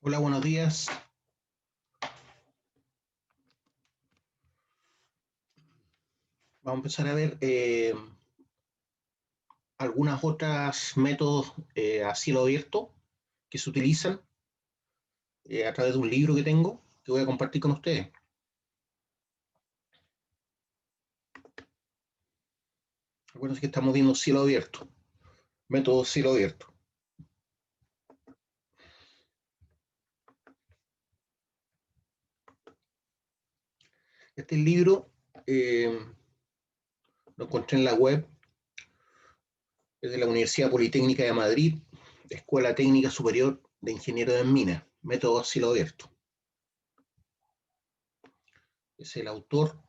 Hola, buenos días. Vamos a empezar a ver algunas otras métodos a cielo abierto que se utilizan a través de un libro que tengo que voy a compartir con ustedes. Acuérdense que estamos viendo cielo abierto, método cielo abierto. Este libro lo encontré en la web, es de la Universidad Politécnica de Madrid, Escuela Técnica Superior de Ingenieros en Minas, método cielo abierto. Es el autor.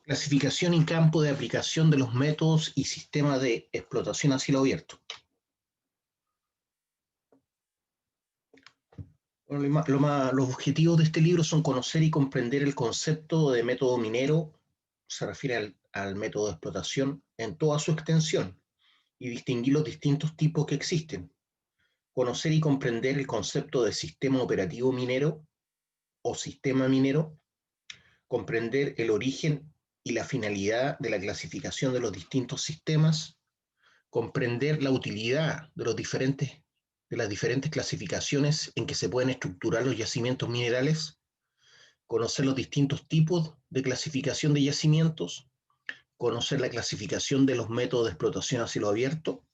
Clasificación y campo de aplicación de los métodos y sistemas de explotación a cielo abierto. Bueno, los objetivos de este libro son conocer y comprender el concepto de método minero, se refiere al método de explotación en toda su extensión, y distinguir los distintos tipos que existen. Conocer y comprender el concepto de sistema operativo minero o sistema minero, comprender el origen y la finalidad de la clasificación de los distintos sistemas, comprender la utilidad de las diferentes clasificaciones en que se pueden estructurar los yacimientos minerales, conocer los distintos tipos de clasificación de yacimientos, conocer la clasificación de los métodos de explotación a cielo abierto,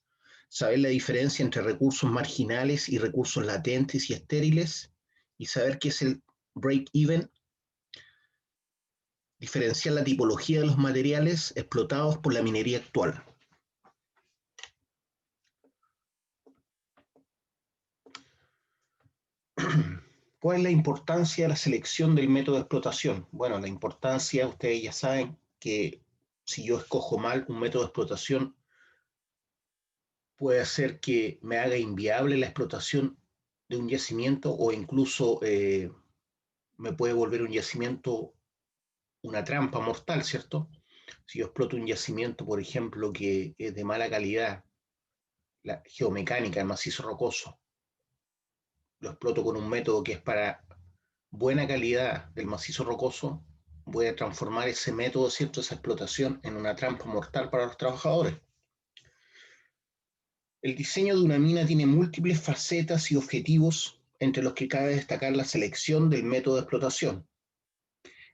saber la diferencia entre recursos marginales y recursos latentes y estériles, y saber qué es el break-even, diferenciar la tipología de los materiales explotados por la minería actual. ¿Cuál es la importancia de la selección del método de explotación? Bueno, la importancia, ustedes ya saben que si yo escojo mal un método de explotación, puede hacer que me haga inviable la explotación de un yacimiento o incluso me puede volver un yacimiento una trampa mortal, ¿cierto? Si yo exploto un yacimiento, por ejemplo, que es de mala calidad, la geomecánica, el macizo rocoso, lo exploto con un método que es para buena calidad del macizo rocoso, voy a transformar ese método, ¿cierto?, esa explotación en una trampa mortal para los trabajadores. El diseño de una mina tiene múltiples facetas y objetivos, entre los que cabe destacar la selección del método de explotación,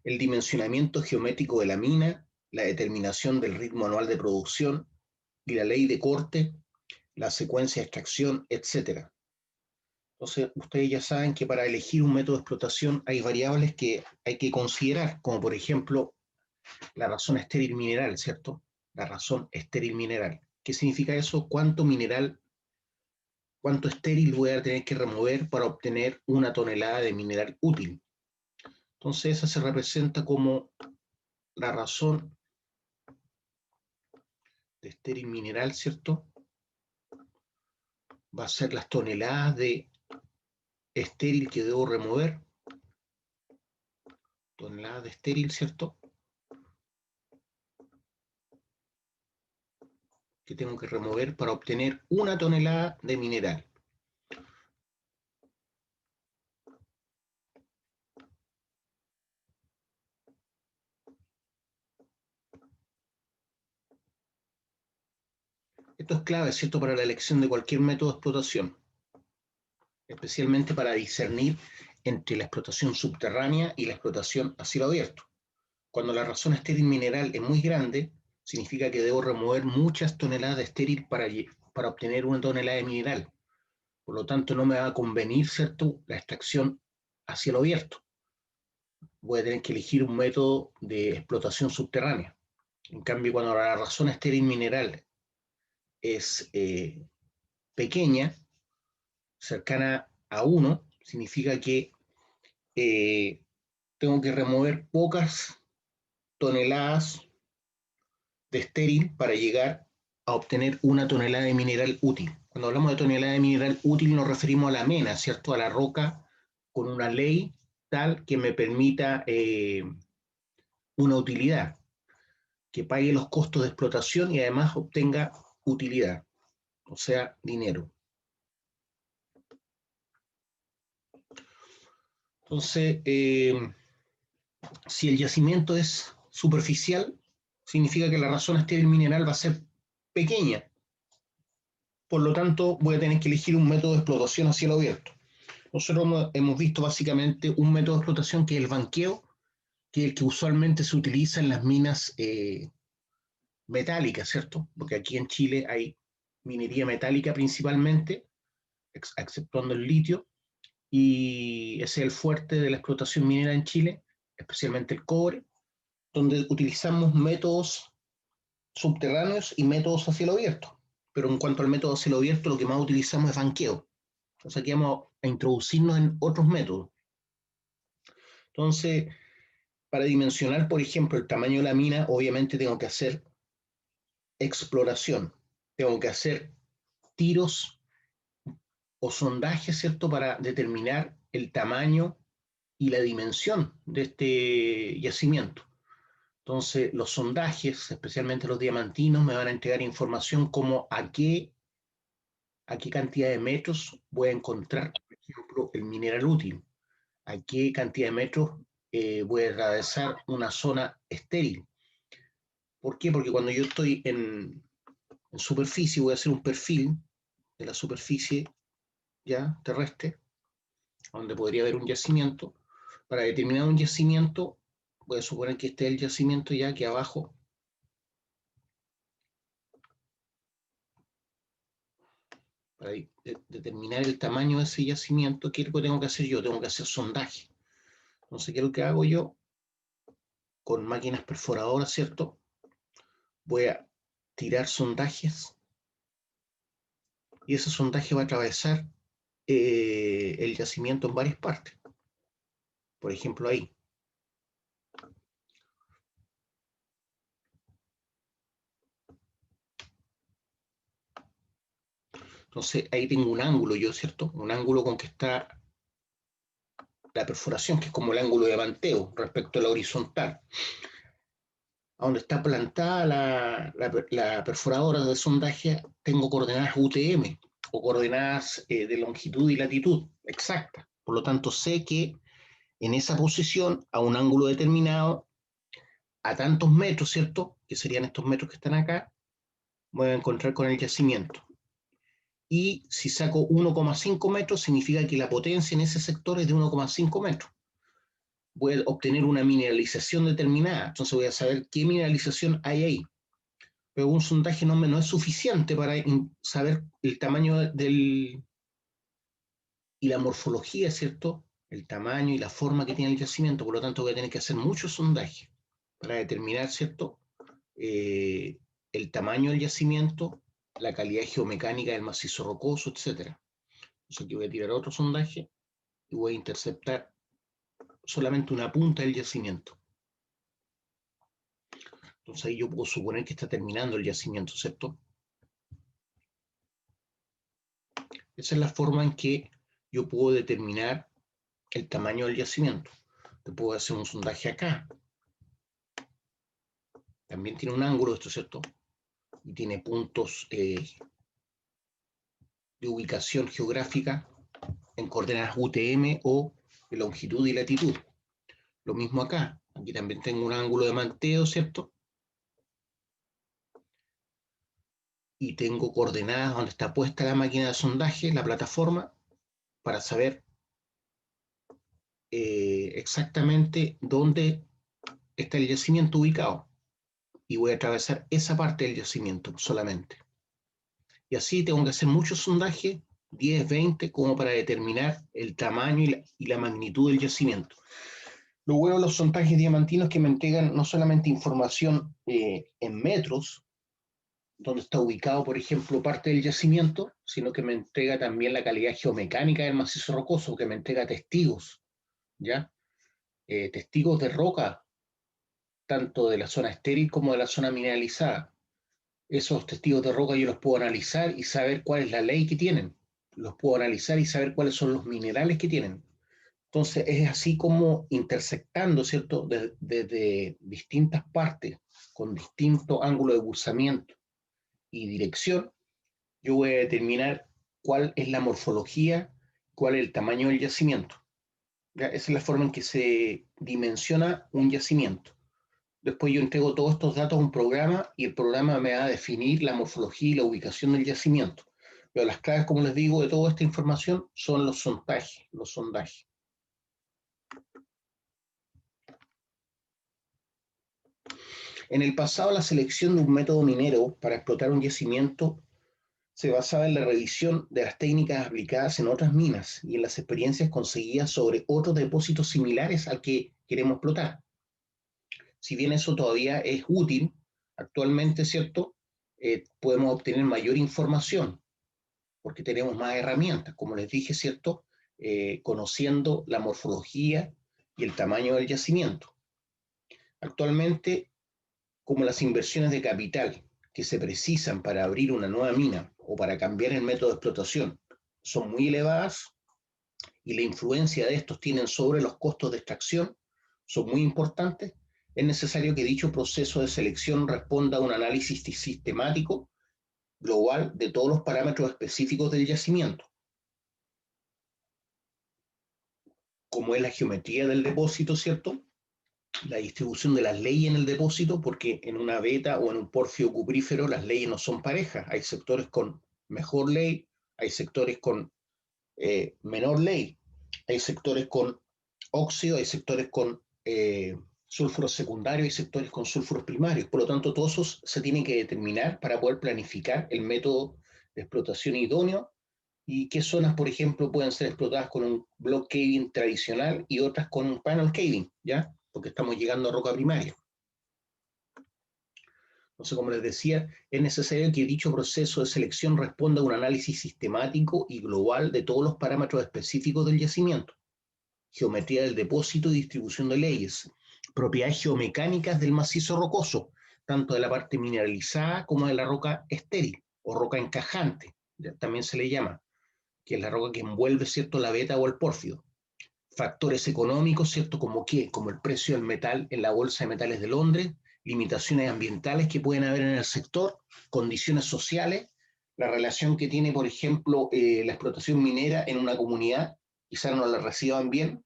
el dimensionamiento geométrico de la mina, la determinación del ritmo anual de producción y la ley de corte, la secuencia de extracción, etc. Entonces, ustedes ya saben que para elegir un método de explotación hay variables que hay que considerar, como por ejemplo la razón estéril mineral, ¿cierto? La razón estéril mineral. ¿Qué significa eso? ¿Cuánto mineral, cuánto estéril voy a tener que remover para obtener una tonelada de mineral útil? Entonces, esa se representa como la razón de estéril mineral, ¿cierto? Va a ser las toneladas de estéril que debo remover, toneladas de estéril, ¿cierto?, que tengo que remover para obtener una tonelada de mineral. Esto es clave, ¿cierto?, para la elección de cualquier método de explotación, especialmente para discernir entre la explotación subterránea y la explotación a cielo abierto. Cuando la razón estéril mineral es muy grande, significa que debo remover muchas toneladas de estéril para obtener una tonelada de mineral. Por lo tanto, no me va a convenir, ¿cierto?, la extracción a cielo abierto. Voy a tener que elegir un método de explotación subterránea. En cambio, cuando la razón estéril mineral es pequeña, cercana a 1, significa que tengo que remover pocas toneladas de estéril para llegar a obtener una tonelada de mineral útil. Cuando hablamos de tonelada de mineral útil nos referimos a la mena, ¿cierto?, a la roca con una ley tal que me permita una utilidad, que pague los costos de explotación y además obtenga utilidad, o sea, dinero. Entonces, si el yacimiento es superficial, significa que la razón estéril mineral va a ser pequeña. Por lo tanto, voy a tener que elegir un método de explotación a cielo abierto. Nosotros hemos visto básicamente un método de explotación que es el banqueo, que es el que usualmente se utiliza en las minas metálicas, ¿cierto? Porque aquí en Chile hay minería metálica principalmente, exceptuando el litio, y ese es el fuerte de la explotación minera en Chile, especialmente el cobre, donde utilizamos métodos subterráneos y métodos a cielo abierto. Pero en cuanto al método a cielo abierto, lo que más utilizamos es banqueo. Entonces aquí vamos a introducirnos en otros métodos. Entonces, para dimensionar, por ejemplo, el tamaño de la mina, obviamente tengo que hacer exploración, tengo que hacer tiros o sondajes, ¿cierto?, para determinar el tamaño y la dimensión de este yacimiento. Entonces, los sondajes, especialmente los diamantinos, me van a entregar información como a qué cantidad de metros voy a encontrar, por ejemplo, el mineral útil, a qué cantidad de metros voy a atravesar una zona estéril. ¿Por qué? Porque cuando yo estoy en superficie, voy a hacer un perfil de la superficie ya terrestre, donde podría haber un yacimiento. Para determinar un yacimiento, voy a suponer que este es el yacimiento ya aquí abajo. Para determinar el tamaño de ese yacimiento, ¿qué es lo que tengo que hacer yo? Tengo que hacer sondaje. Entonces, ¿qué es lo que hago yo? Con máquinas perforadoras, ¿cierto? Voy a tirar sondajes y ese sondaje va a atravesar el yacimiento en varias partes. Por ejemplo, ahí. Entonces, ahí tengo un ángulo yo, ¿cierto? Un ángulo con que está la perforación, que es como el ángulo de manteo respecto a la horizontal. A donde está plantada la perforadora de sondaje, tengo coordenadas UTM, o coordenadas de longitud y latitud exactas. Por lo tanto, sé que en esa posición, a un ángulo determinado, a tantos metros, ¿cierto? Que serían estos metros que están acá, voy a encontrar con el yacimiento. Y si saco 1,5 metros, significa que la potencia en ese sector es de 1,5 metros. Voy a obtener una mineralización determinada, entonces voy a saber qué mineralización hay ahí. Pero un sondaje no es suficiente para saber el tamaño y la morfología, ¿cierto? El tamaño y la forma que tiene el yacimiento, por lo tanto voy a tener que hacer muchos sondajes para determinar, ¿cierto? Eh, el tamaño del yacimiento, la calidad geomecánica del macizo rocoso, etc. Entonces aquí voy a tirar otro sondaje y voy a interceptar solamente una punta del yacimiento. Entonces ahí yo puedo suponer que está terminando el yacimiento, ¿cierto? Esa es la forma en que yo puedo determinar el tamaño del yacimiento. Te puedo hacer un sondaje acá. También tiene un ángulo esto, ¿cierto? Y tiene puntos de ubicación geográfica en coordenadas UTM o de longitud y latitud. Lo mismo acá. Aquí también tengo un ángulo de manteo, ¿cierto? Y tengo coordenadas donde está puesta la máquina de sondaje, la plataforma, para saber exactamente dónde está el yacimiento ubicado. Y voy a atravesar esa parte del yacimiento solamente. Y así tengo que hacer muchos sondajes, 10, 20, como para determinar el tamaño y la magnitud del yacimiento. Lo bueno de los sondajes diamantinos es que me entregan no solamente información en metros, donde está ubicado, por ejemplo, parte del yacimiento, sino que me entrega también la calidad geomecánica del macizo rocoso, que me entrega testigos, ¿ya? Testigos de roca, tanto de la zona estéril como de la zona mineralizada. Esos testigos de roca yo los puedo analizar y saber cuál es la ley que tienen. Los puedo analizar y saber cuáles son los minerales que tienen. Entonces, es así como intersectando, ¿cierto?, desde distintas partes, con distinto ángulo de bursamiento y dirección, yo voy a determinar cuál es la morfología, cuál es el tamaño del yacimiento. ¿Ya? Esa es la forma en que se dimensiona un yacimiento. Después yo entrego todos estos datos a un programa y el programa me va a definir la morfología y la ubicación del yacimiento. Pero las claves, como les digo, de toda esta información son los sondajes. En el pasado, la selección de un método minero para explotar un yacimiento se basaba en la revisión de las técnicas aplicadas en otras minas y en las experiencias conseguidas sobre otros depósitos similares al que queremos explotar. Si bien eso todavía es útil, actualmente, ¿cierto? Podemos obtener mayor información porque tenemos más herramientas, como les dije, ¿cierto? Conociendo la morfología y el tamaño del yacimiento. Actualmente, como las inversiones de capital que se precisan para abrir una nueva mina o para cambiar el método de explotación son muy elevadas y la influencia de estos tienen sobre los costos de extracción son muy importantes, es necesario que dicho proceso de selección responda a un análisis sistemático global de todos los parámetros específicos del yacimiento, como es la geometría del depósito, ¿cierto? La distribución de las leyes en el depósito, porque en una beta o en un porfio cuprífero las leyes no son parejas. Hay sectores con mejor ley, hay sectores con menor ley, hay sectores con óxido, hay sectores con sulfuros secundarios y sectores con sulfuros primarios. Por lo tanto, todo eso se tiene que determinar para poder planificar el método de explotación idóneo y qué zonas, por ejemplo, pueden ser explotadas con un block caving tradicional y otras con un panel caving, ¿ya? Porque estamos llegando a roca primaria. Entonces, como les decía, es necesario que dicho proceso de selección responda a un análisis sistemático y global de todos los parámetros específicos del yacimiento, geometría del depósito y distribución de leyes, propiedades geomecánicas del macizo rocoso, tanto de la parte mineralizada como de la roca estéril o roca encajante, también se le llama, que es la roca que envuelve, ¿cierto?, la beta o el pórfido. Factores económicos, ¿cierto? Como qué, como el precio del metal en la Bolsa de Metales de Londres, limitaciones ambientales que pueden haber en el sector, condiciones sociales, la relación que tiene, por ejemplo, la explotación minera en una comunidad, quizás no la reciban bien,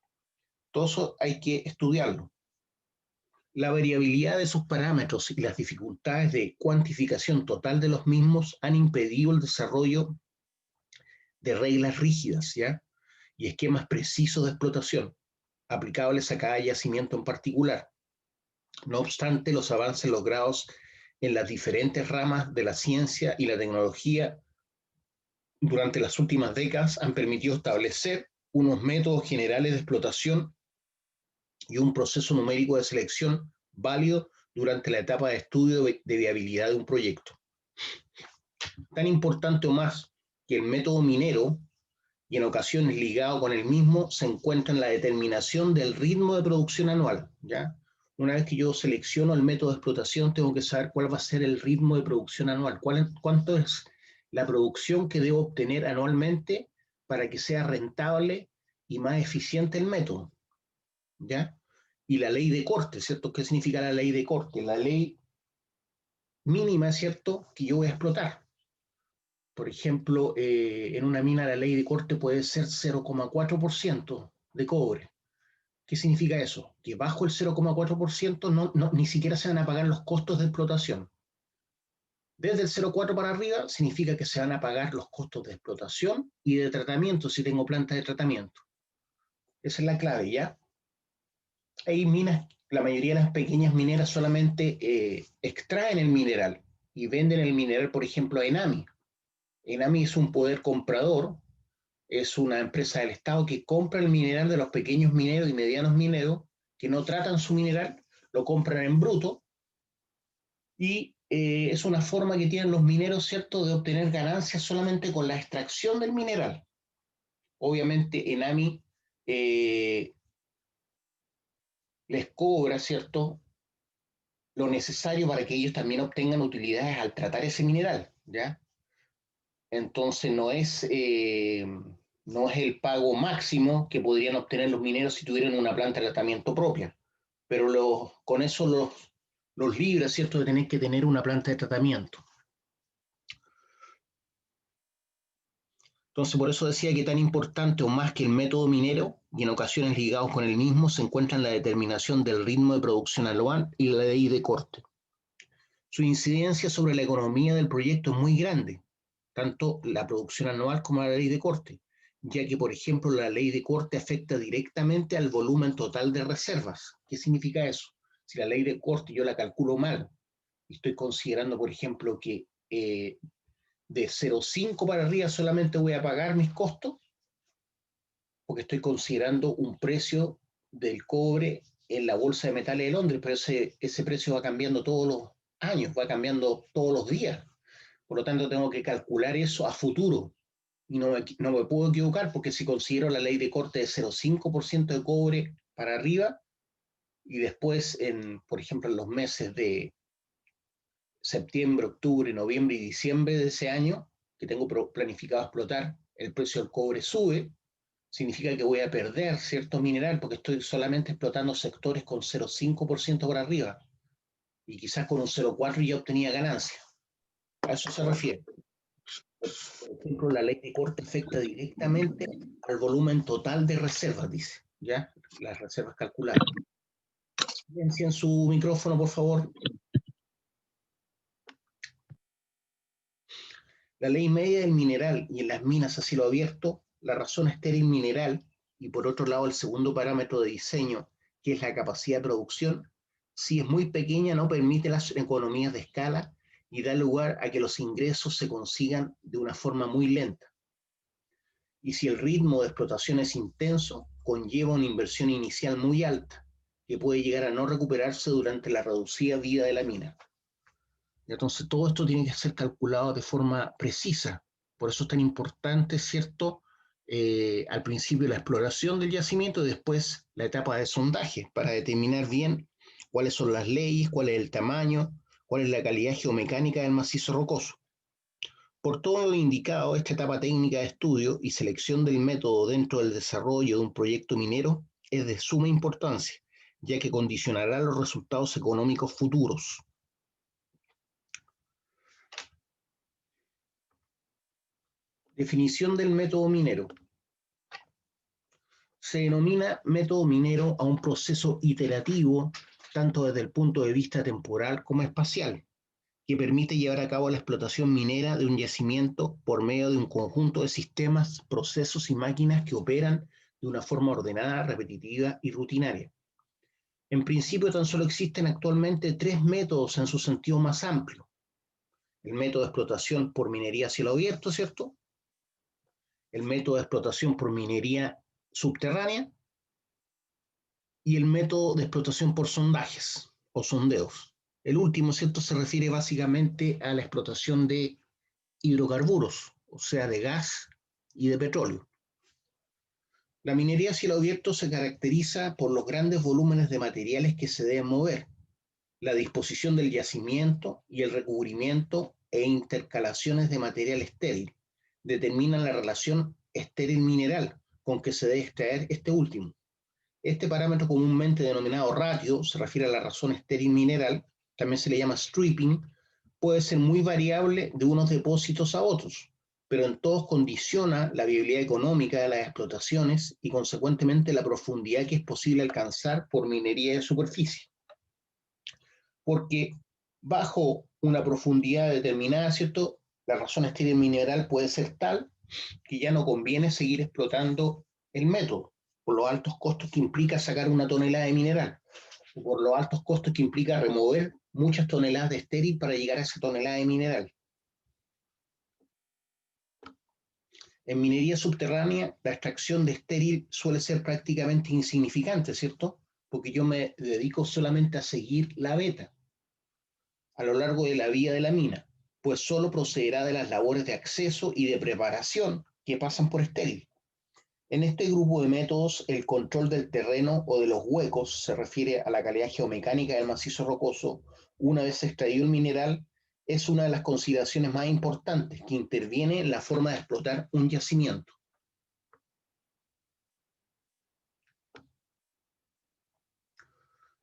todo eso hay que estudiarlo. La variabilidad de esos parámetros y las dificultades de cuantificación total de los mismos han impedido el desarrollo de reglas rígidas, ¿ya? Y esquemas precisos de explotación, aplicables a cada yacimiento en particular. No obstante, los avances logrados en las diferentes ramas de la ciencia y la tecnología durante las últimas décadas han permitido establecer unos métodos generales de explotación y un proceso numérico de selección válido durante la etapa de estudio de viabilidad de un proyecto. Tan importante o más que el método minero, y en ocasiones ligado con el mismo, se encuentra en la determinación del ritmo de producción anual, ¿ya? Una vez que yo selecciono el método de explotación, tengo que saber cuál va a ser el ritmo de producción anual, cuánto es la producción que debo obtener anualmente para que sea rentable y más eficiente el método, ¿ya? Y la ley de corte, ¿cierto? ¿Qué significa la ley de corte? La ley mínima, ¿cierto?, que yo voy a explotar. Por ejemplo, en una mina la ley de corte puede ser 0,4% de cobre. ¿Qué significa eso? Que bajo el 0,4% ni siquiera se van a pagar los costos de explotación. Desde el 0,4 para arriba significa que se van a pagar los costos de explotación y de tratamiento si tengo planta de tratamiento. Esa es la clave, ¿ya? Hay minas, la mayoría de las pequeñas mineras solamente extraen el mineral y venden el mineral, por ejemplo, a Enami. Enami es un poder comprador, es una empresa del Estado que compra el mineral de los pequeños mineros y medianos mineros que no tratan su mineral, lo compran en bruto y es una forma que tienen los mineros, ¿cierto?, de obtener ganancias solamente con la extracción del mineral. Obviamente Enami eh, les cobra, ¿cierto?, lo necesario para que ellos también obtengan utilidades al tratar ese mineral, ¿ya? Entonces no es no es el pago máximo que podrían obtener los mineros si tuvieran una planta de tratamiento propia, pero con eso los libra, ¿cierto?, de tener que tener una planta de tratamiento. Entonces, por eso decía que tan importante o más que el método minero, y en ocasiones ligados con el mismo, se encuentra en la determinación del ritmo de producción anual y la ley de corte. Su incidencia sobre la economía del proyecto es muy grande, tanto la producción anual como la ley de corte, ya que, por ejemplo, la ley de corte afecta directamente al volumen total de reservas. ¿Qué significa eso? Si la ley de corte yo la calculo mal y estoy considerando, por ejemplo, que de 0,5 para arriba solamente voy a pagar mis costos, porque estoy considerando un precio del cobre en la bolsa de metales de Londres, pero ese precio va cambiando todos los años, va cambiando todos los días. Por lo tanto, tengo que calcular eso a futuro. Y no me puedo equivocar porque si considero la ley de corte de 0,5% de cobre para arriba y después, por ejemplo, en los meses de septiembre, octubre, noviembre y diciembre de ese año, que tengo planificado explotar, el precio del cobre sube, significa que voy a perder cierto mineral porque estoy solamente explotando sectores con 0,5% por arriba y quizás con un 0,4 ya obtenía ganancia. A eso se refiere. Por ejemplo, la ley de corte afecta directamente al volumen total de reservas, dice, ¿ya? Las reservas calculadas. Silencien su micrófono, por favor. La ley media del mineral y en las minas a cielo abierto, la razón estéril mineral y por otro lado el segundo parámetro de diseño, que es la capacidad de producción, si es muy pequeña no permite las economías de escala y da lugar a que los ingresos se consigan de una forma muy lenta. Y si el ritmo de explotación es intenso, conlleva una inversión inicial muy alta, que puede llegar a no recuperarse durante la reducida vida de la mina. Entonces, todo esto tiene que ser calculado de forma precisa. Por eso es tan importante, ¿cierto? Al principio la exploración del yacimiento y después la etapa de sondaje para determinar bien cuáles son las leyes, cuál es el tamaño, cuál es la calidad geomecánica del macizo rocoso. Por todo lo indicado, esta etapa técnica de estudio y selección del método dentro del desarrollo de un proyecto minero es de suma importancia, ya que condicionará los resultados económicos futuros. Definición del método minero. Se denomina método minero a un proceso iterativo, tanto desde el punto de vista temporal como espacial, que permite llevar a cabo la explotación minera de un yacimiento por medio de un conjunto de sistemas, procesos y máquinas que operan de una forma ordenada, repetitiva y rutinaria. En principio, tan solo existen actualmente 3 métodos en su sentido más amplio. El método de explotación por minería a cielo abierto, ¿cierto? El método de explotación por minería subterránea y el método de explotación por sondajes o sondeos. El último, ¿cierto?, se refiere básicamente a la explotación de hidrocarburos, o sea, de gas y de petróleo. La minería a cielo abierto se caracteriza por los grandes volúmenes de materiales que se deben mover, la disposición del yacimiento y el recubrimiento e intercalaciones de material estéril determinan la relación estéril-mineral con que se debe extraer este último. Este parámetro comúnmente denominado ratio se refiere a la razón estéril mineral, también se le llama stripping, puede ser muy variable de unos depósitos a otros, pero en todos condiciona la viabilidad económica de las explotaciones y consecuentemente la profundidad que es posible alcanzar por minería de superficie. Porque bajo una profundidad determinada, ¿cierto?, la razón estéril mineral puede ser tal que ya no conviene seguir explotando el método, por los altos costos que implica sacar una tonelada de mineral, o por los altos costos que implica remover muchas toneladas de estéril para llegar a esa tonelada de mineral. En minería subterránea, la extracción de estéril suele ser prácticamente insignificante, ¿cierto? Porque yo me dedico solamente a seguir la veta a lo largo de la vía de la mina, pues solo procederá de las labores de acceso y de preparación que pasan por estéril. En este grupo de métodos, el control del terreno o de los huecos se refiere a la calidad geomecánica del macizo rocoso. Una vez extraído el mineral, es una de las consideraciones más importantes que interviene en la forma de explotar un yacimiento.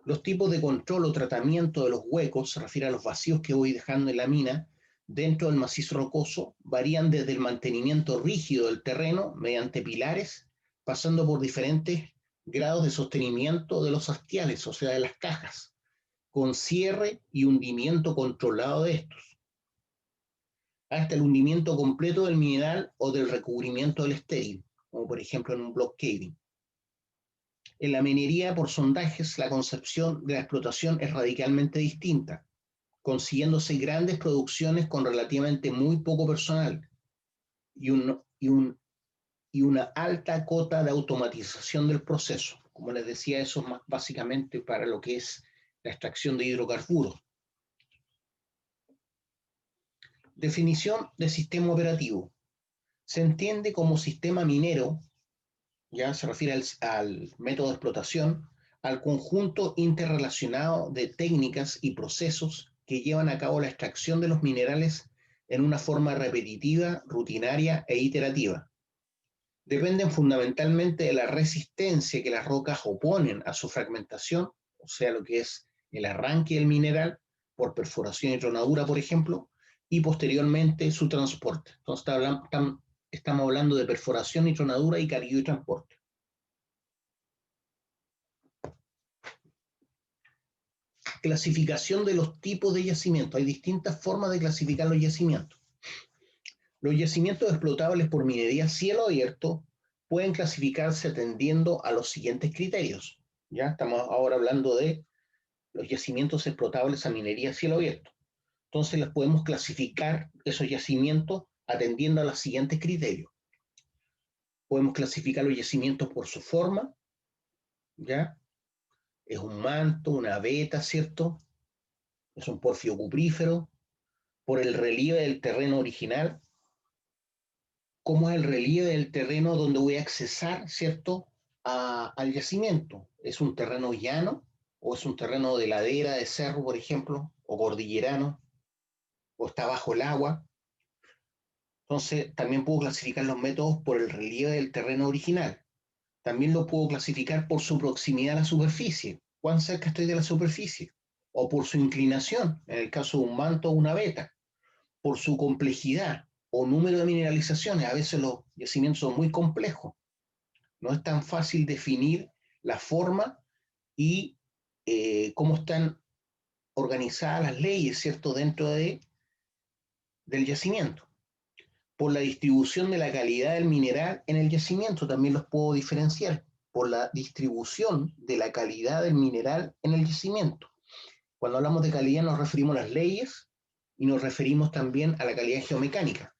Los tipos de control o tratamiento de los huecos, se refiere a los vacíos que voy dejando en la mina dentro del macizo rocoso, varían desde el mantenimiento rígido del terreno mediante pilares, pasando por diferentes grados de sostenimiento de los hastiales, o sea, de las cajas, con cierre y hundimiento controlado de estos, hasta el hundimiento completo del mineral o del recubrimiento del estéril, como por ejemplo en un block caving. En la minería por sondajes, la concepción de la explotación es radicalmente distinta, consiguiéndose grandes producciones con relativamente muy poco personal y, y una alta cota de automatización del proceso. Como les decía, eso es más básicamente para lo que es la extracción de hidrocarburos. Definición de sistema operativo. Se entiende como sistema minero, ya se refiere al método de explotación, al conjunto interrelacionado de técnicas y procesos que llevan a cabo la extracción de los minerales en una forma repetitiva, rutinaria e iterativa. Dependen fundamentalmente de la resistencia que las rocas oponen a su fragmentación, o sea, lo que es el arranque del mineral por perforación y tronadura, por ejemplo, y posteriormente su transporte. Entonces, estamos hablando de perforación y tronadura y carguillo y transporte. Clasificación de los tipos de yacimientos. Hay distintas formas de clasificar los yacimientos. Los yacimientos explotables por minería a cielo abierto pueden clasificarse atendiendo a los siguientes criterios. Ya estamos ahora hablando de los yacimientos explotables a minería a cielo abierto. Entonces les podemos clasificar esos yacimientos atendiendo a los siguientes criterios. Podemos clasificar los yacimientos por su forma, ¿ya? Es un manto, una veta, ¿cierto? Es un porfio cuprífero, por el relieve del terreno original, cómo es el relieve del terreno donde voy a accesar, ¿cierto? Al yacimiento. ¿Es un terreno llano o es un terreno de ladera, de cerro, por ejemplo, o cordillerano, o está bajo el agua? Entonces, también puedo clasificar los métodos por el relieve del terreno original. También lo puedo clasificar por su proximidad a la superficie, cuán cerca estoy de la superficie, o por su inclinación, en el caso de un manto o una veta, por su complejidad o número de mineralizaciones. A veces los yacimientos son muy complejos. No es tan fácil definir la forma y cómo están organizadas las leyes, ¿cierto?, dentro del yacimiento. Por la distribución de la calidad del mineral en el yacimiento, también los puedo diferenciar. Por la distribución de la calidad del mineral en el yacimiento. Cuando hablamos de calidad nos referimos a las leyes y nos referimos también a la calidad geomecánica.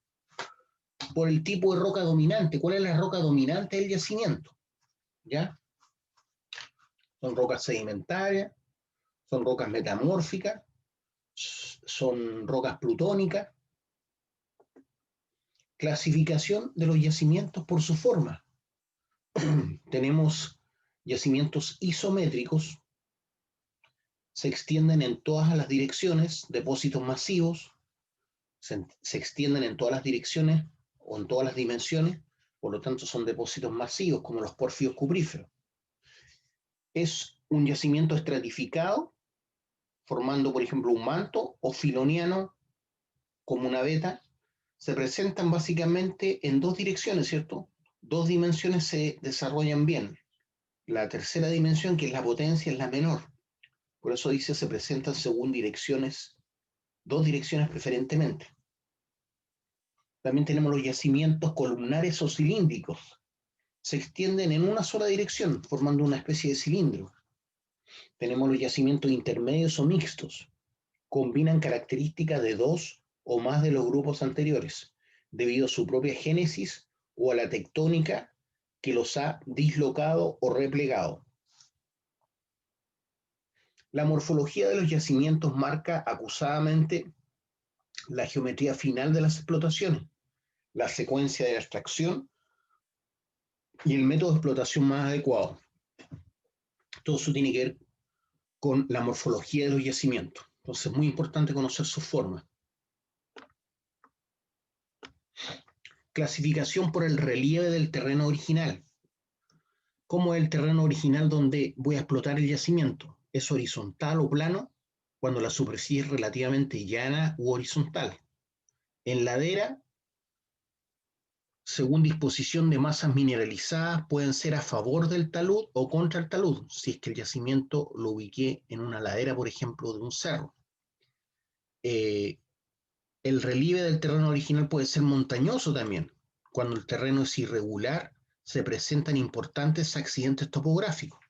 Por el tipo de roca dominante, ¿cuál es la roca dominante del yacimiento? ¿Ya? Son rocas sedimentarias, son rocas metamórficas, son rocas plutónicas. Clasificación de los yacimientos por su forma. Tenemos yacimientos isométricos, se extienden en todas las direcciones, depósitos masivos, se extienden en todas las direcciones o en todas las dimensiones, por lo tanto son depósitos masivos como los porfios cupríferos. Es un yacimiento estratificado, formando por ejemplo un manto, o filoniano como una veta. Se presentan básicamente en dos direcciones, ¿cierto? Dos dimensiones se desarrollan bien. La tercera dimensión, que es la potencia, es la menor. Por eso dice se presentan según direcciones, dos direcciones preferentemente. También tenemos los yacimientos columnares o cilíndricos. Se extienden en una sola dirección, formando una especie de cilindro. Tenemos los yacimientos intermedios o mixtos. Combinan características de dos o más de los grupos anteriores, debido a su propia génesis o a la tectónica que los ha dislocado o replegado. La morfología de los yacimientos marca acusadamente la geometría final de las explotaciones, la secuencia de extracción y el método de explotación más adecuado. Todo eso tiene que ver con la morfología de los yacimientos. Entonces es muy importante conocer su forma. Clasificación por el relieve del terreno original. ¿Cómo es el terreno original donde voy a explotar el yacimiento? es horizontal o plano cuando la superficie es relativamente llana u horizontal. En ladera, según disposición de masas mineralizadas, pueden ser a favor del talud o contra el talud, si es que el yacimiento lo ubiqué en una ladera, por ejemplo, de un cerro. El relieve del terreno original puede ser montañoso también. Cuando el terreno es irregular, se presentan importantes accidentes topográficos.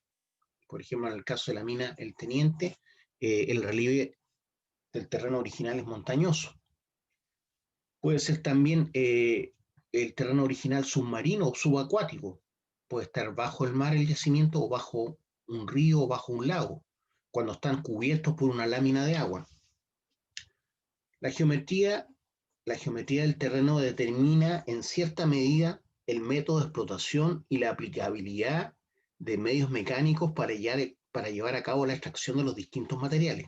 Por ejemplo, en el caso de la mina El Teniente, el relieve del terreno original es montañoso. Puede ser también el terreno original submarino o subacuático. Puede estar bajo el mar el yacimiento o bajo un río o bajo un lago, cuando están cubiertos por una lámina de agua. La geometría del terreno determina en cierta medida el método de explotación y la aplicabilidad de medios mecánicos para llevar a cabo la extracción de los distintos materiales.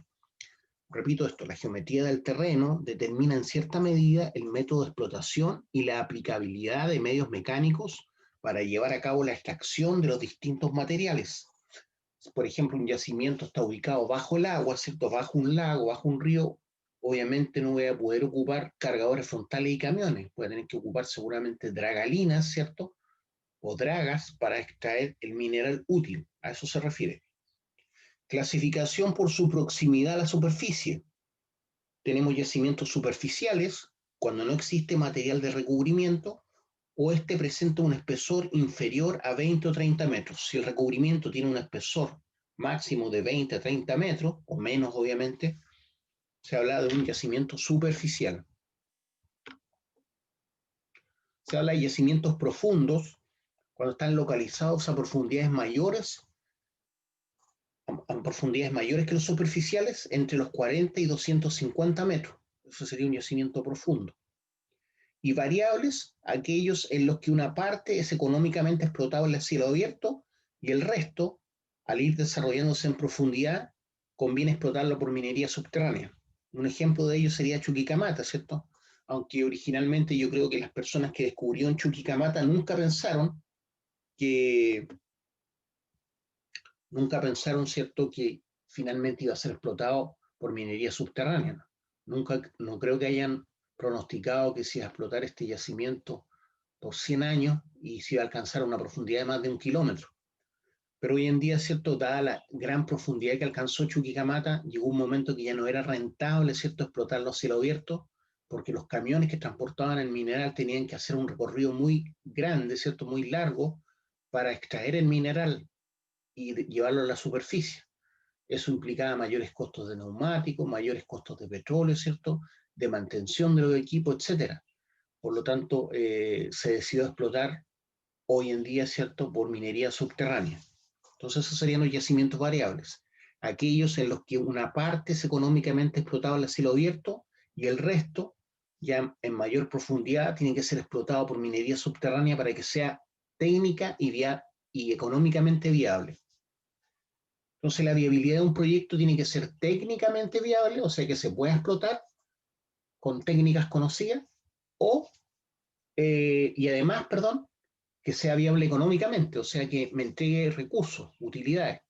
Repito esto, la geometría del terreno determina en cierta medida el método de explotación y la aplicabilidad de medios mecánicos para llevar a cabo la extracción de los distintos materiales. Por ejemplo, un yacimiento está ubicado bajo el agua, ¿cierto? Bajo un lago, bajo un río, obviamente no voy a poder ocupar cargadores frontales y camiones, voy a tener que ocupar seguramente dragalinas, ¿cierto? O dragas para extraer el mineral útil, a eso se refiere. Clasificación por su proximidad a la superficie. Tenemos yacimientos superficiales, cuando no existe material de recubrimiento, o este presenta un espesor inferior a 20 o 30 metros. Si el recubrimiento tiene un espesor máximo de 20 a 30 metros, o menos obviamente, se habla de un yacimiento superficial. Se habla de yacimientos profundos, cuando están localizados a profundidades mayores que los superficiales, entre los 40 y 250 metros. Eso sería un yacimiento profundo. Y variables, aquellos en los que una parte es económicamente explotable a cielo abierto y el resto, al ir desarrollándose en profundidad, conviene explotarlo por minería subterránea. Un ejemplo de ello sería Chuquicamata, ¿cierto? Aunque originalmente yo creo que las personas que descubrieron Chuquicamata nunca pensaron, ¿cierto?, que finalmente iba a ser explotado por minería subterránea. No creo que hayan pronosticado que se iba a explotar este yacimiento por 100 años y se iba a alcanzar una profundidad de más de 1 kilómetro. Pero hoy en día, ¿cierto?, dada la gran profundidad que alcanzó Chuquicamata, llegó un momento que ya no era rentable, ¿cierto?, explotarlo a cielo abierto, porque los camiones que transportaban el mineral tenían que hacer un recorrido muy grande, ¿cierto?, muy largo, para extraer el mineral y llevarlo a la superficie. Eso implicaba mayores costos de neumáticos, mayores costos de petróleo, ¿cierto?, de mantención de los equipos, etcétera. Por lo tanto, se decidió explotar hoy en día, ¿cierto?, por minería subterránea. Entonces, esos serían los yacimientos variables. Aquellos en los que una parte es económicamente explotable a cielo abierto y el resto, ya en mayor profundidad, tiene que ser explotado por minería subterránea para que sea técnica y económicamente viable. Entonces, la viabilidad de un proyecto tiene que ser técnicamente viable, o sea, que se pueda explotar con técnicas conocidas, y además, perdón, que sea viable económicamente, o sea, que me entregue recursos, utilidades.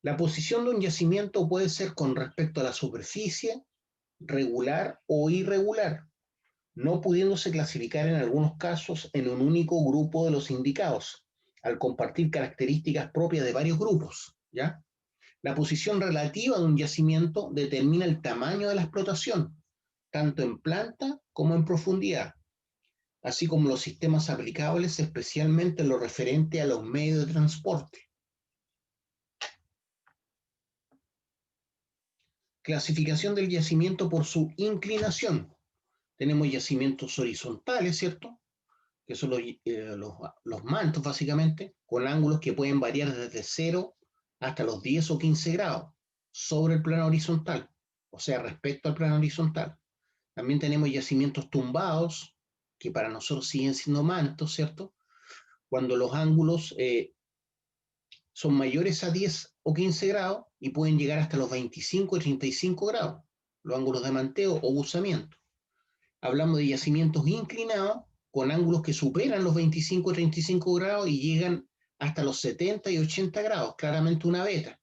La posición de un yacimiento puede ser con respecto a la superficie, regular o irregular, no pudiéndose clasificar en algunos casos en un único grupo de los indicados, al compartir características propias de varios grupos, ¿ya? La posición relativa de un yacimiento determina el tamaño de la explotación, tanto en planta como en profundidad, así como los sistemas aplicables, especialmente en lo referente a los medios de transporte. Clasificación del yacimiento por su inclinación. Tenemos yacimientos horizontales, ¿cierto?, que son los mantos básicamente, con ángulos que pueden variar desde 0 hasta los 10 o 15 grados sobre el plano horizontal, o sea, respecto al plano horizontal. También tenemos yacimientos tumbados, que para nosotros siguen siendo mantos, ¿cierto?, cuando los ángulos son mayores a 10 o 15 grados y pueden llegar hasta los 25 y 35 grados, los ángulos de manteo o buzamiento. Hablamos de yacimientos inclinados con ángulos que superan los 25 y 35 grados y llegan hasta los 70 y 80 grados, claramente una beta.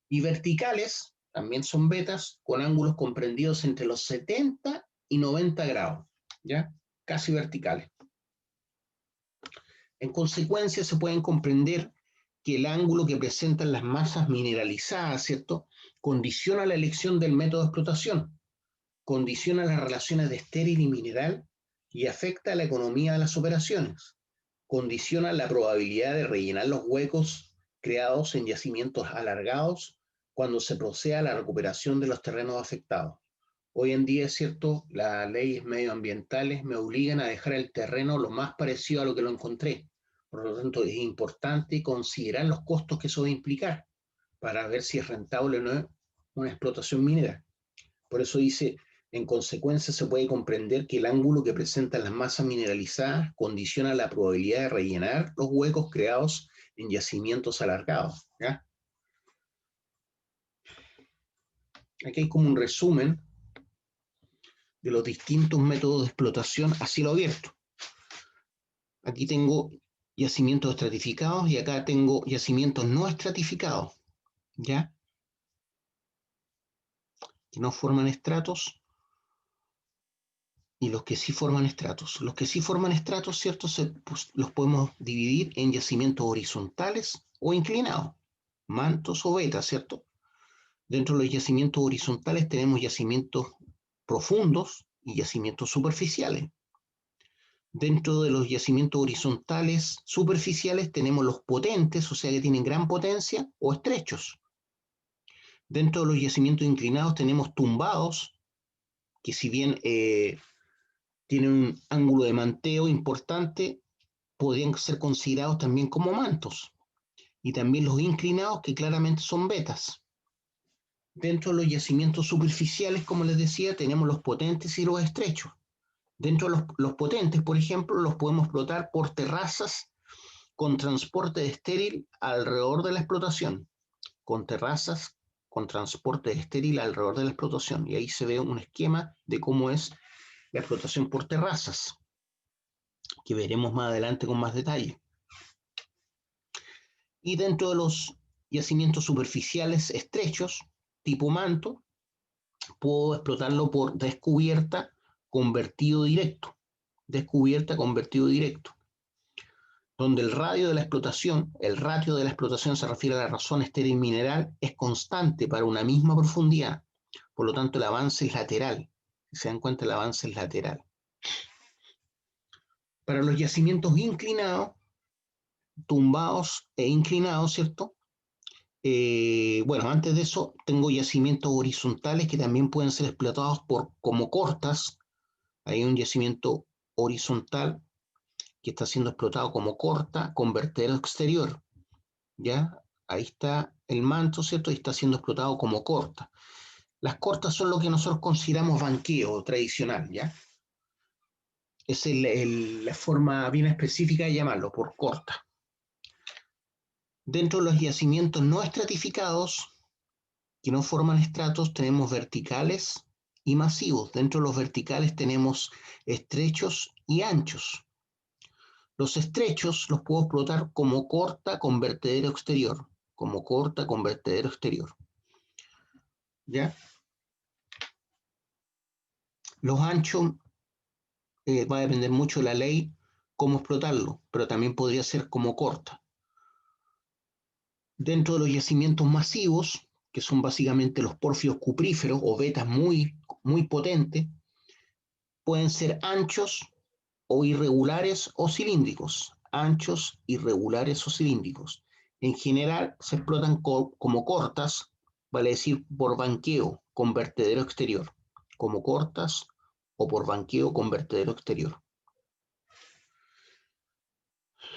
Y verticales también son vetas con ángulos comprendidos entre los 70 y 90 grados, ¿ya? Casi verticales. En consecuencia, se pueden comprender que el ángulo que presentan las masas mineralizadas, ¿cierto?, condiciona la elección del método de explotación, condiciona las relaciones de estéril y mineral y afecta a la economía de las operaciones, condiciona la probabilidad de rellenar los huecos creados en yacimientos alargados cuando se procede a la recuperación de los terrenos afectados. Hoy en día, es cierto, las leyes medioambientales me obligan a dejar el terreno lo más parecido a lo que lo encontré. Por lo tanto, es importante considerar los costos que eso va a implicar para ver si es rentable o no una explotación minera. Por eso dice, en consecuencia se puede comprender que el ángulo que presentan las masas mineralizadas condiciona la probabilidad de rellenar los huecos creados en yacimientos alargados, ¿ya? Aquí hay como un resumen de los distintos métodos de explotación a cielo abierto. Aquí tengo yacimientos estratificados y acá tengo yacimientos no estratificados, ¿ya? Que no forman estratos y los que sí forman estratos. Los que sí forman estratos, ¿cierto? Pues, los podemos dividir en yacimientos horizontales o inclinados, mantos o vetas, ¿cierto? Dentro de los yacimientos horizontales tenemos yacimientos profundos y yacimientos superficiales. Dentro de los yacimientos horizontales superficiales tenemos los potentes, o sea que tienen gran potencia, o estrechos. Dentro de los yacimientos inclinados tenemos tumbados, que si bien tienen un ángulo de manteo importante, podrían ser considerados también como mantos. Y también los inclinados, que claramente son vetas. Dentro de los yacimientos superficiales, como les decía, tenemos los potentes y los estrechos. Dentro de los potentes, por ejemplo, los podemos explotar por terrazas con transporte estéril alrededor de la explotación, con terrazas con transporte estéril alrededor de la explotación. Y ahí se ve un esquema de cómo es la explotación por terrazas, que veremos más adelante con más detalle. Y dentro de los yacimientos superficiales estrechos, tipo manto, puedo explotarlo por descubierta con vertido directo. Descubierta con vertido directo, donde el ratio de la explotación se refiere a la razón estéril mineral, es constante para una misma profundidad. Por lo tanto, el avance es lateral. Si se dan cuenta, el avance es lateral. Para los yacimientos inclinados, tumbados e inclinados, ¿cierto? Bueno, antes de eso, tengo yacimientos horizontales que también pueden ser explotados como cortas. Hay un yacimiento horizontal que está siendo explotado como corta con vertedero exterior, ¿ya? Ahí está el manto, ¿cierto? Y está siendo explotado como corta. Las cortas son lo que nosotros consideramos banqueo tradicional, ¿ya? Es la forma bien específica de llamarlo, por corta. Dentro de los yacimientos no estratificados, que no forman estratos, tenemos verticales y masivos. Dentro de los verticales tenemos estrechos y anchos. Los estrechos los puedo explotar como corta con vertedero exterior, como corta con vertedero exterior. ¿Ya? Los anchos va a depender mucho de la ley cómo explotarlo, pero también podría ser como corta. Dentro de los yacimientos masivos, que son básicamente los porfios cupríferos o vetas muy, muy potentes, pueden ser anchos o irregulares o cilíndricos, anchos, irregulares o cilíndricos. En general se explotan como cortas, vale decir por banqueo con vertedero exterior, como cortas o por banqueo con vertedero exterior.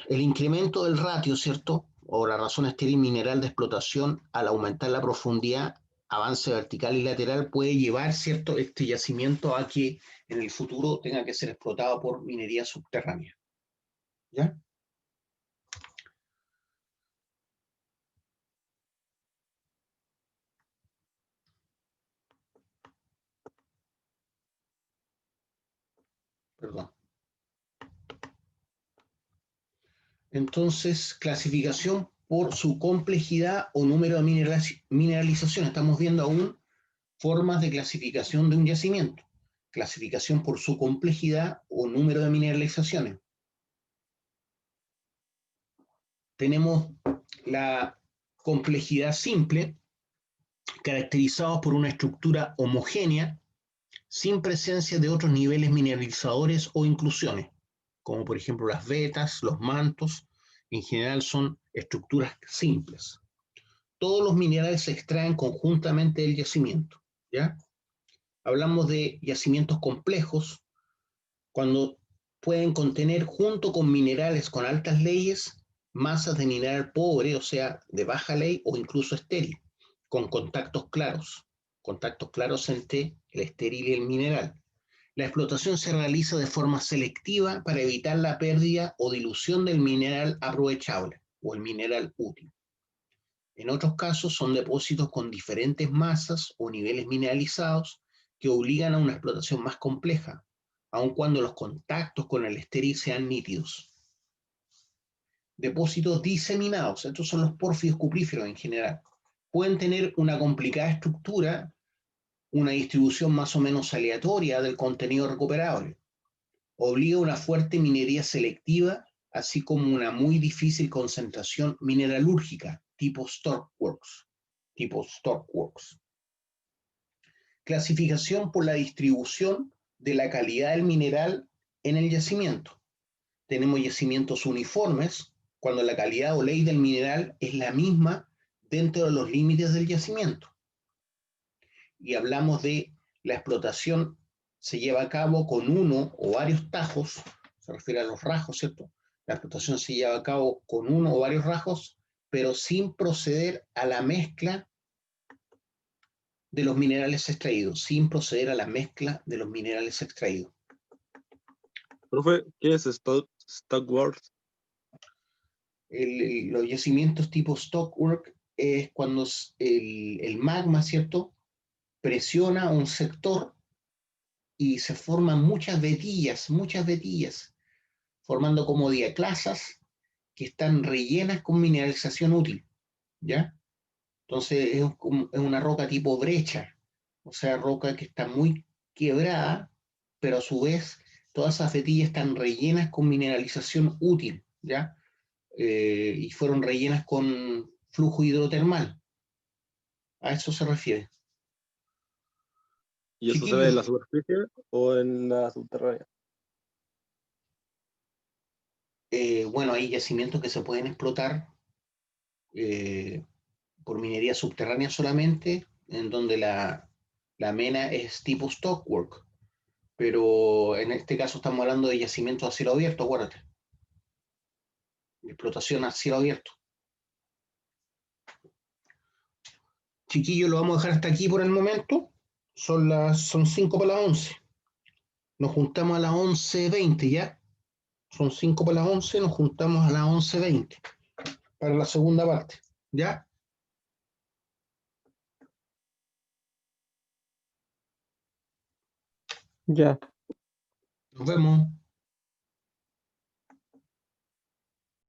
El incremento del ratio, ¿cierto? O la razón estéril mineral de explotación al aumentar la profundidad, avance vertical y lateral puede llevar, ¿cierto?, este yacimiento a que en el futuro tenga que ser explotado por minería subterránea. ¿Ya? Perdón. Entonces, clasificación por su complejidad o número de mineralización. Estamos viendo aún formas de clasificación de un yacimiento. Clasificación por su complejidad o número de mineralizaciones. Tenemos la complejidad simple, caracterizada por una estructura homogénea, sin presencia de otros niveles mineralizadores o inclusiones, como por ejemplo las vetas, los mantos, en general son estructuras simples. Todos los minerales se extraen conjuntamente del yacimiento, ¿ya? Hablamos de yacimientos complejos, cuando pueden contener, junto con minerales con altas leyes, masas de mineral pobre, o sea, de baja ley o incluso estéril, con contactos claros entre el estéril y el mineral. La explotación se realiza de forma selectiva para evitar la pérdida o dilución del mineral aprovechable o el mineral útil. En otros casos son depósitos con diferentes masas o niveles mineralizados que obligan a una explotación más compleja, aun cuando los contactos con el estéril sean nítidos. Depósitos diseminados, estos son los pórfidos cupríferos en general, pueden tener una complicada estructura, una distribución más o menos aleatoria del contenido recuperable. Obliga a una fuerte minería selectiva, así como una muy difícil concentración mineralúrgica, tipo Stockworks. Clasificación por la distribución de la calidad del mineral en el yacimiento. Tenemos yacimientos uniformes, cuando la calidad o ley del mineral es la misma dentro de los límites del yacimiento. Y hablamos de la explotación se lleva a cabo con uno o varios tajos, se refiere a los rajos, ¿cierto? La explotación se lleva a cabo con uno o varios rajos, pero sin proceder a la mezcla de los minerales extraídos, sin proceder a la mezcla de los minerales extraídos. Profe, ¿qué es Stockworks? Los yacimientos tipo Stockwork es cuando el magma, ¿cierto?, presiona un sector y se forman muchas vetillas, formando como diaclasas que están rellenas con mineralización útil, ¿ya? Entonces es una roca tipo brecha, o sea, roca que está muy quebrada, pero a su vez todas esas vetillas están rellenas con mineralización útil, ¿ya? Y fueron rellenas con flujo hidrotermal. A eso se refiere. ¿Y eso se ve en la Chiquillos, superficie o en la subterránea? bueno, hay yacimientos que se pueden explotar eh, por minería subterránea solamente, en donde la mena es tipo stockwork, pero en este caso estamos hablando de yacimientos a cielo abierto, acuérdate, de explotación a cielo abierto. Chiquillos, lo vamos a dejar hasta aquí por el momento. Son 5 para las 11. Nos juntamos a las 11:20, ¿ya? Son 5 para las 11, nos juntamos a las 11:20 para la segunda parte, ¿ya? Ya. Nos vemos.